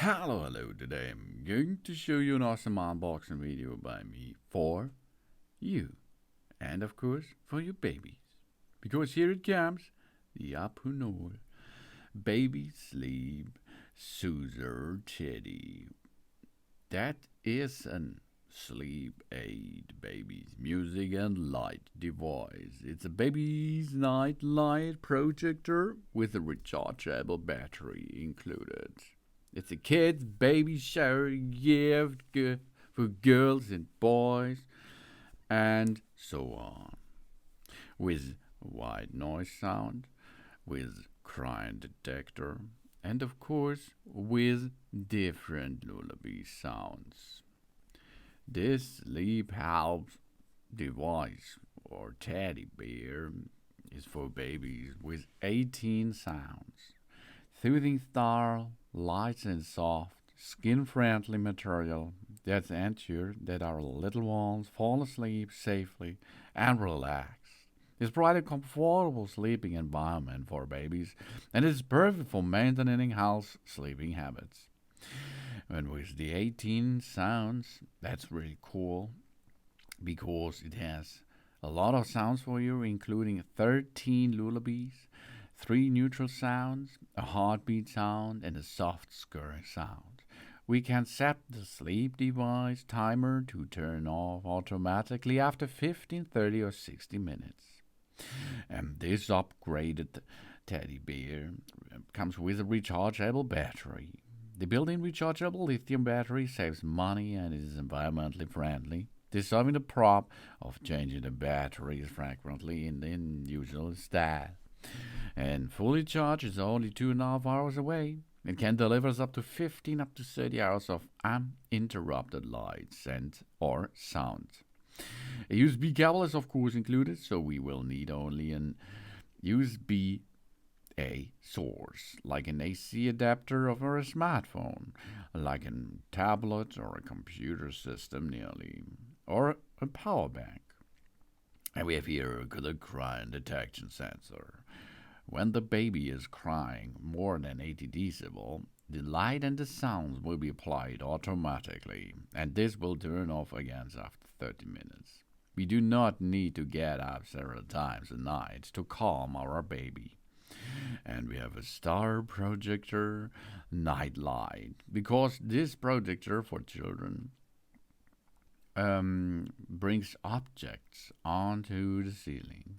Hello, today I'm going to show you an awesome unboxing video by me for you and of course for your babies. Because here it comes, the APUNOL Baby Sleep Soother Teddy. That is an sleep aid baby's music and light device. It's a baby's night light projector with a rechargeable battery included. It's a kid's baby shower gift for girls and boys, and so on. With white noise sound, with crying detector, and of course with different lullaby sounds. This sleep help device or teddy bear is for babies with 18 sounds. Soothing style, light and soft, skin-friendly material that ensure that our little ones fall asleep safely and relax. It's provide a comfortable sleeping environment for babies and is perfect for maintaining healthy sleeping habits. And with the 18 sounds, that's really cool because it has a lot of sounds for you, including 13 lullabies, 3 neutral sounds, a heartbeat sound, and a soft squirring sound. We can set the sleep device timer to turn off automatically after 15, 30, or 60 minutes. And this upgraded teddy bear comes with a rechargeable battery. The built-in rechargeable lithium battery saves money and is environmentally friendly, dissolving the problem of changing the batteries frequently in the usual style. And fully charged is only 2.5 hours away. It can deliver us up to 15 up to 30 hours of uninterrupted light, scent, or sound. A USB cable is of course included, so we will need only an USB A source, like an AC adapter of our smartphone, like a tablet or a computer system nearly, or a power bank. And we have here a good crying detection sensor. When the baby is crying more than 80 decibel, the light and the sounds will be applied automatically, and this will turn off again after 30 minutes. We do not need to get up several times a night to calm our baby. And we have a star projector night light, because this projector for children brings objects onto the ceiling.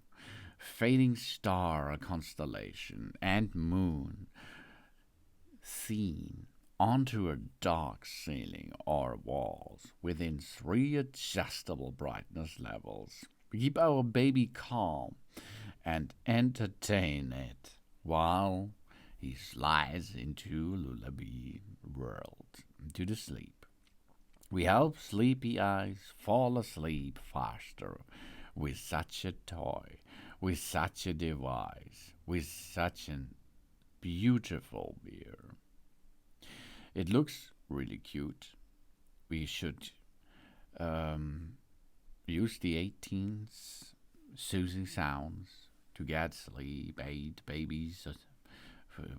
Fading star, a constellation, and moon seen onto a dark ceiling or walls within 3 adjustable brightness levels. We keep our baby calm and entertain it while he slides into lullaby world, into the sleep. We help sleepy eyes fall asleep faster with such a toy, with such a device, with such a beautiful beer. It looks really cute. We should use the 18 soothing sounds to get sleep aid babies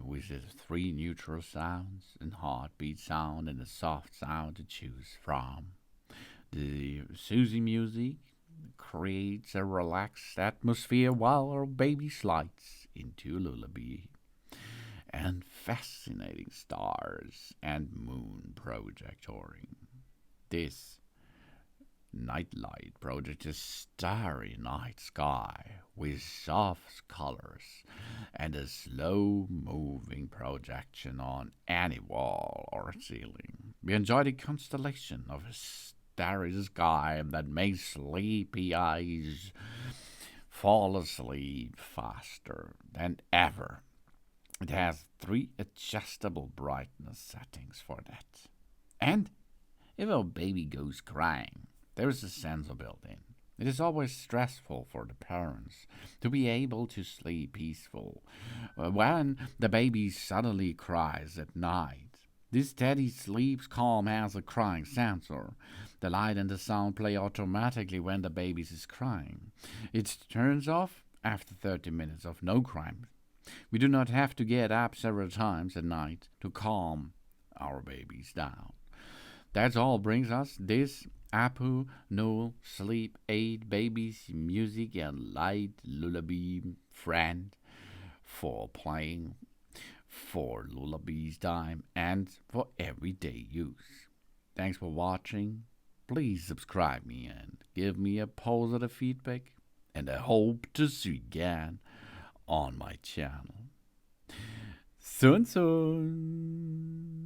with the 3 neutral sounds and heartbeat sound and a soft sound to choose from. The soothing music creates a relaxed atmosphere while our baby slides into lullaby. And fascinating stars and moon projectoring. This nightlight projects a starry night sky with soft colors and a slow moving projection on any wall or ceiling. We enjoy the constellation of a starry sky that makes sleepy eyes fall asleep faster than ever. It has 3 adjustable brightness settings for that. And if our baby goes crying, there is a sensor built in. It is always stressful for the parents to be able to sleep peaceful when the baby suddenly cries at night. This teddy sleeps calm has a crying sensor. The light and the sound play automatically when the baby is crying. It turns off after 30 minutes of no crying. We do not have to get up several times at night to calm our babies down. That's all brings us this APUNOL Sleep Aid Babies Music and Light Lullaby friend for playing, for lullabies time, and for everyday use. Thanks for watching. Please subscribe me and give me a positive feedback. And I hope to see you again on my channel. Soon, soon.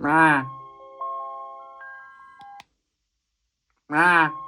Ah. Ah.